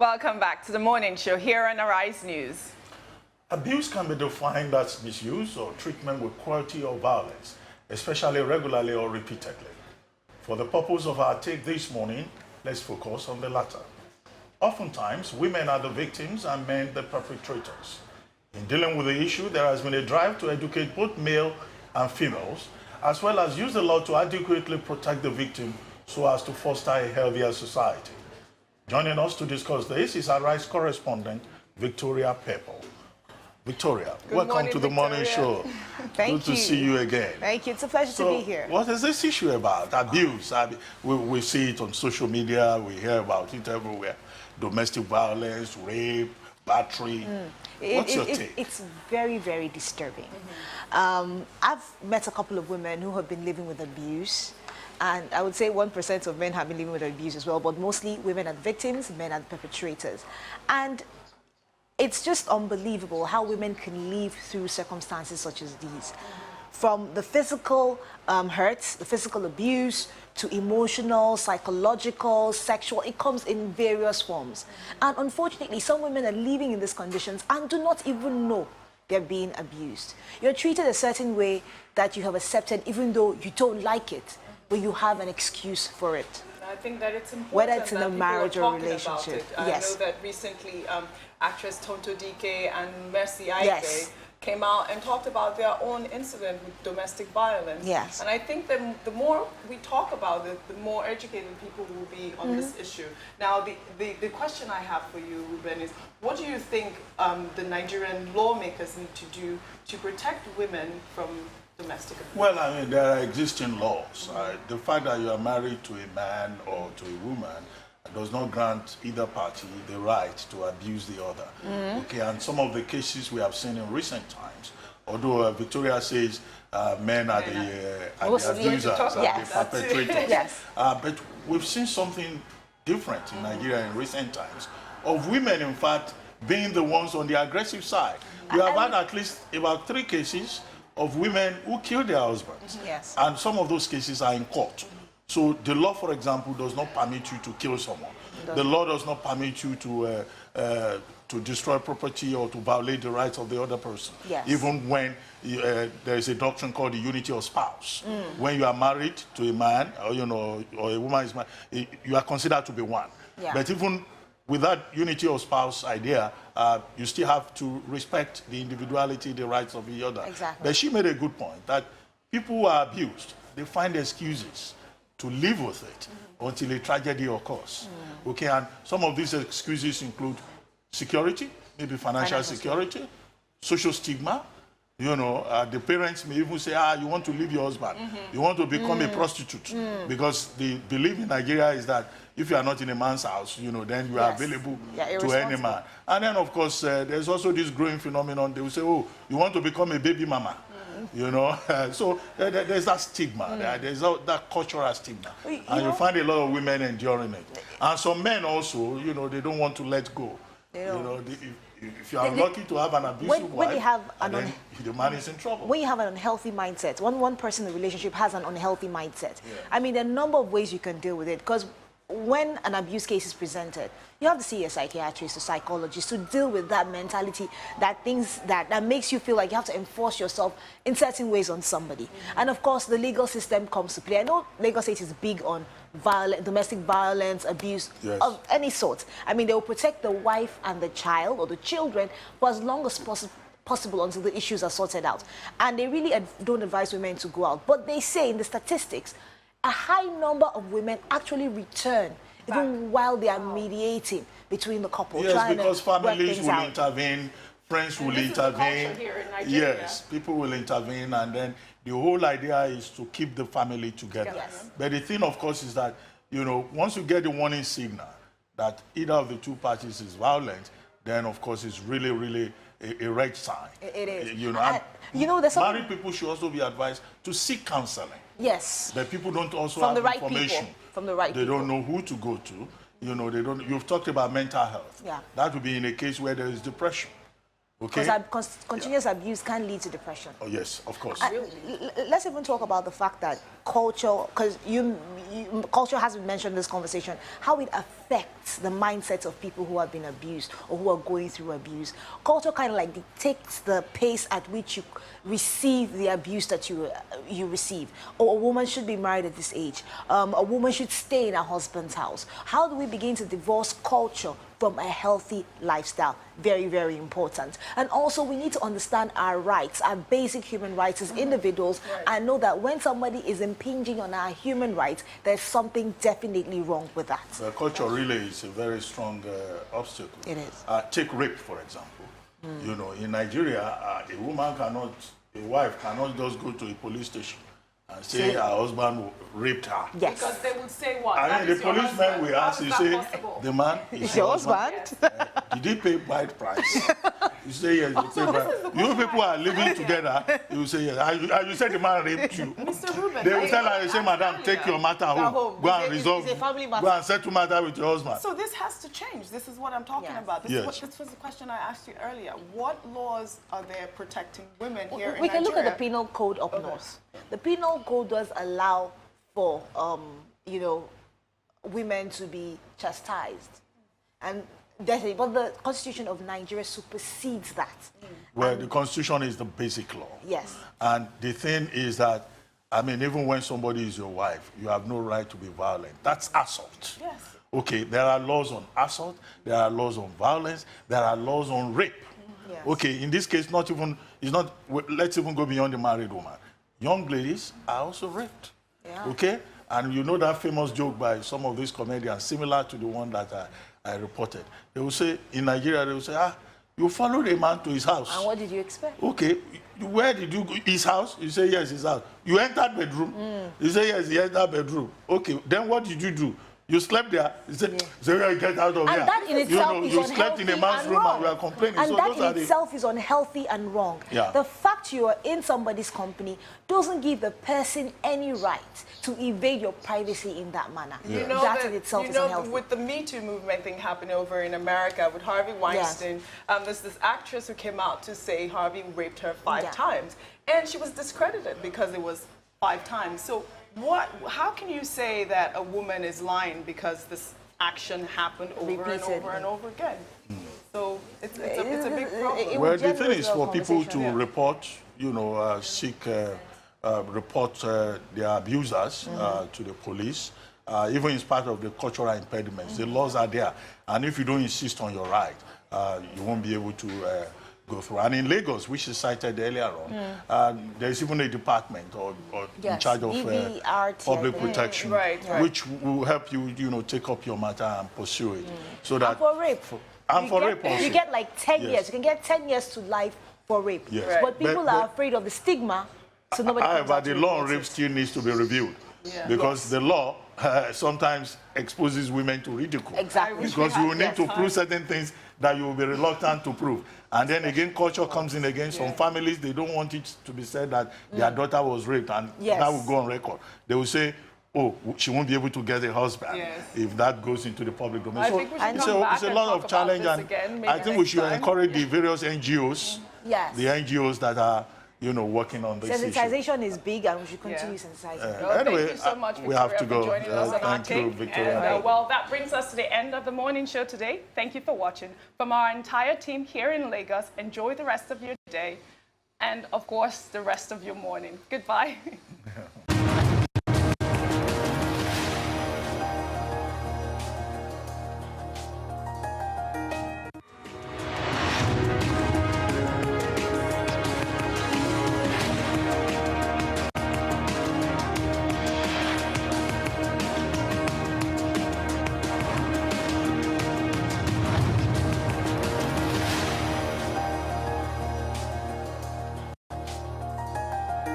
Welcome back to the morning show here on Arise News. Abuse can be defined as misuse or treatment with cruelty or violence, especially regularly or repeatedly. For the purpose of our take this morning, let's focus on the latter. Oftentimes, women are the victims and men the perpetrators. In dealing with the issue, there has been a drive to educate both male and females, as well as use the law to adequately protect the victim so as to foster a healthier society. Joining us to discuss this is our Arise correspondent, Victoria Pepple. Victoria, welcome to the morning show. Thank you. Good to see you again. Thank you. It's a pleasure to be here. What is this issue about? Abuse. We see it on social media. We hear about it everywhere. Domestic violence, rape, battery. What's your take? It's very, very disturbing. I've met a couple of women who have been living with abuse. And I would say 1% of men have been living with abuse as well, but mostly women are victims, men are perpetrators. And it's just unbelievable how women can live through circumstances such as these. From the physical hurts, the physical abuse, to emotional, psychological, sexual, it comes in various forms. And unfortunately, some women are living in these conditions and do not even know they're being abused. You're treated a certain way that you have accepted even though you don't like it, but you have an excuse for it. I think that it's important whether it's in that a marriage people are or relationship. Yes. I know that recently actress Tonto Dike and Mercy Aike Yes. came out and talked about their own incident with domestic violence. Yes. And I think that the more we talk about it, the more educated people will be on this issue. Now, the question I have for you, Ruben, is what do you think the Nigerian lawmakers need to do to protect women from domestic abuse? Well, I mean, there are existing laws. The fact that you are married to a man or to a woman does not grant either party the right to abuse the other. Okay, and some of the cases we have seen in recent times, although Victoria says men are the abusers, are the perpetrators. Yes. But we've seen something different in Nigeria in recent times, of women, in fact, being the ones on the aggressive side. We have had at least about 3 cases of women who killed their husbands. Yes. And some of those cases are in court. So the law, for example, does not permit you to kill someone. The law does not permit you to destroy property or to violate the rights of the other person. Yes. Even when there is a doctrine called the unity of spouse. When you are married to a man, or or a woman is married, you are considered to be one. Yeah. But even with that unity of spouse idea, you still have to respect the individuality, the rights of the other. Exactly. But she made a good point that people who are abused, they find excuses to live with it until a tragedy occurs. Okay, and some of these excuses include security, maybe financial security, social stigma. The parents may even say, you want to leave your husband. You want to become a prostitute. Because the belief in Nigeria is that if you are not in a man's house, then you are available to any man. And then, of course, there's also this growing phenomenon. They will say, you want to become a baby mama. So there's that stigma. There's that cultural stigma. And you find a lot of women enduring it. And some men also, they don't want to let go. If you are lucky to have an abusive wife, then the man is in trouble. When you have an unhealthy mindset, one person in the relationship has an unhealthy mindset. I mean, there are a number of ways you can deal with it, because when an abuse case is presented, you have to see a psychiatrist, a psychologist to deal with that mentality, that makes you feel like you have to enforce yourself in certain ways on somebody. And of course, the legal system comes to play. I know Lagos State is big on domestic violence, abuse of any sort. I mean, they will protect the wife and the child or the children for as long as possible until the issues are sorted out. And they really don't advise women to go out. But they say in the statistics, a high number of women actually return even while they are mediating between the couple. Yes, because families will intervene, friends will intervene. Yes, people will intervene, and then the whole idea is to keep the family together. Yes. But the thing, of course, is that, once you get the warning signal that either of the two parties is violent, then, of course, it's really, really a red sign. It is. There's married people should also be advised to seek counseling. Yes. But people don't also From have the right information. people. From the right They people. don't know who to go to. They don't. You've talked about mental health. Yeah. That would be in a case where there is depression. Okay. Because continuous abuse can lead to depression. Oh yes, of course. Let's even talk about the fact that culture, because culture has been mentioned in this conversation, how it affects the mindsets of people who have been abused or who are going through abuse. Culture kind of like dictates the pace at which you receive the abuse that you receive. Or a woman should be married at this age. A woman should stay in her husband's house. How do we begin to divorce culture from a healthy lifestyle? Very, very important. And also, we need to understand our rights, our basic human rights as individuals, and know that when somebody is impinging on our human rights, there's something definitely wrong with that. The culture really is a very strong obstacle. It is. Take rape, for example. You know, in Nigeria, a wife cannot just go to a police station and say her husband raped her. Yes. Because they would say what? I mean, the policeman will ask, you say, the man is your husband. Did he pay bride price? You say yes, you pay bride. You people are living together, you say yes. And you say the man raped you. Mr. Ruben, They will tell her, they say, madam, take your matter home. Go and resolve. It's a family matter. Go and settle matter with your husband. So this has to change. This is what I'm talking Yes. about. This, Yes. this was the question I asked you earlier. What laws are there protecting women here in We can Nigeria? look at the penal code up Okay. north. The penal code does allow for, you know, women to be chastised. And definitely, but the Constitution of Nigeria supersedes that. Well, the Constitution is the basic law. Yes. And the thing is that, I mean, even when somebody is your wife, you have no right to be violent. That's assault. Yes. Okay, there are laws on assault, there are laws on violence, there are laws on rape. Yes. Okay, in this case, let's even go beyond the married woman. Young ladies are also raped. Yeah. Okay? And you know that famous joke by some of these comedians, similar to the one that I reported. They will say, in Nigeria, they will say, you followed a man to his house. And what did you expect? Okay, where did you go? His house? You say, yes, his house. You entered bedroom? You say, yes, he entered bedroom. Okay, then what did you do? You slept there. You say, get out of here. And that in itself is you unhealthy slept in a man's and room wrong. and you are complaining. And So that those are in itself is unhealthy and wrong. Yeah. The fact you are in somebody's company doesn't give the person any right to evade your privacy in that manner. You know that in itself you is know, unhealthy. with the Me Too movement thing happening over in America with Harvey Weinstein, there's this actress who came out to say Harvey raped her 5 times. And she was discredited because it was 5 times. So how can you say that a woman is lying because this action happened over and over and over again? So it's a big problem. Well, the thing is generate for people to conversation. report, report their abusers to the police, even in spite of the cultural impediments. The laws are there. And if you don't insist on your right, you won't be able to go through. And in Lagos, which is cited earlier on, there's even a department in charge of public protection, which will help you, take up your matter and pursue it. So that And for rape. rape also. You get like 10 Yes. years. You can get 10 years to life for rape. Yes. Right. But people But- are afraid of the stigma, so nobody comes However, out to the law on report rape it. still needs to be reviewed. Because the law sometimes exposes women to ridicule. Exactly. Because you will need to prove certain things that you will be reluctant to prove. And then again, culture comes in again. Some families, they don't want it to be said that their daughter was raped, and that will go on record. They will say, oh, she won't be able to get a husband if that goes into the public domain. I So think we should it's come back a and lot talk of about challenge, this and again, maybe I think we next should time. encourage the various NGOs, Yes. the NGOs that are, working on this issue. Sensitization is big, and we should continue sensitizing. Well, Anyway, thank you so much, we have Victoria, to go. for joining us on our Thank you, take. Victoria. And, well, that brings us to the end of the morning show today. Thank you for watching. From our entire team here in Lagos, enjoy the rest of your day and, of course, the rest of your morning. Goodbye.